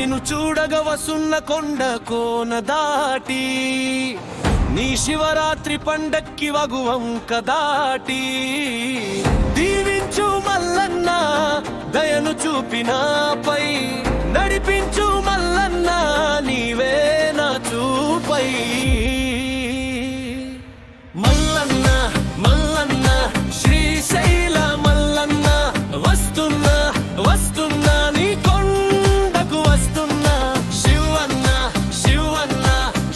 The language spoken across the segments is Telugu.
నిన్ను చూడగా వసున్న కొండ కోన దాటి నీ శివరాత్రి పండక్కి వగువంక దాటి దీవించు మల్లన్న దయను చూపినాపై నడిపించు మల్లన్న నీవే నా చూపై మల్లన్న మల్లన్న శ్రీశైల మల్లన్న వస్తున్నా వస్తున్నా నీ కొండకు వస్తున్నా శివన్న శివన్న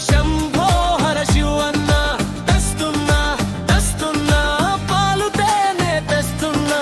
శంభోహర శివన్న తెస్తున్నా తెస్తున్నా పాలు తేనె తెస్తున్నా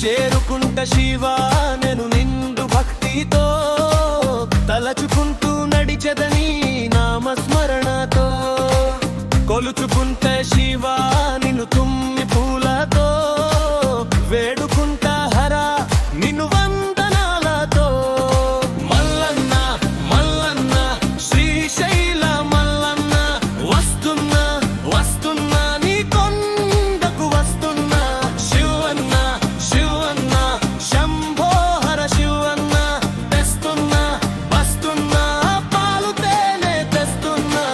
చేరుకుంట శివా నేను నిండు భక్తితో తలచుకుంటూ నడిచెదని నామస్మరణతో కొలుచుకుంట శివా నిన్ను తుమ్మి పూలతో వేడుకుంట హరా నిన్ను వందనాలతో మల్లన్న మల్లన్న శ్రీశైల మల్లన్న వస్తున్నా వస్తున్నా నీ కొండకు వస్తున్నా శివన్న శివన్న శంభోహర శివన్న తెస్తున్నా వస్తున్నా పాలు తేనె తెస్తున్నా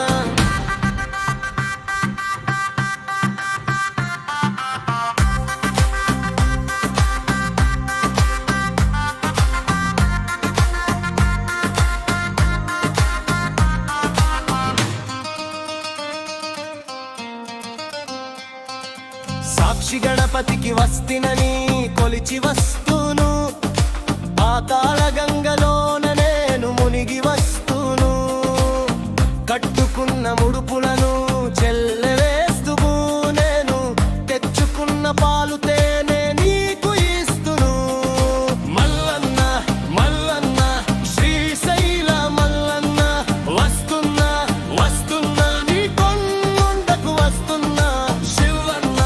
సాక్షి గణపతికి వస్తినని కొలిచి వస్తూను పాతాళ గంగలోన నేను మునిగి వస్తూను కట్టుకున్న ముడుపులను చెల్లెవేస్తువు నేను తెచ్చుకున్న పాలు తేనె నీకు ఇస్తును మల్లన్న మల్లన్న శ్రీశైల మల్లన్న వస్తున్నా వస్తున్నా నీ కొండకు వస్తున్నా శివన్న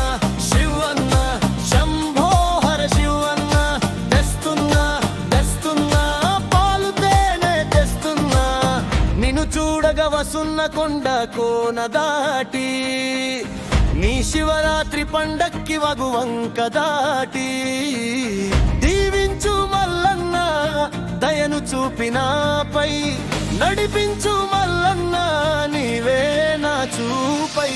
శివన్న శంభోహర శివన్న తెస్తున్నా తెస్తున్నా పాలు తేనె తెస్తున్నా నిన్ను చూడగా వసున్న కొండ కోన దాటి నీ శివరాత్రి పండక్కి వగువంక దాటి దీవించు మల్లన్న దయను చూపినాపై నడిపించు మల్లన్న నీవే నా చూపై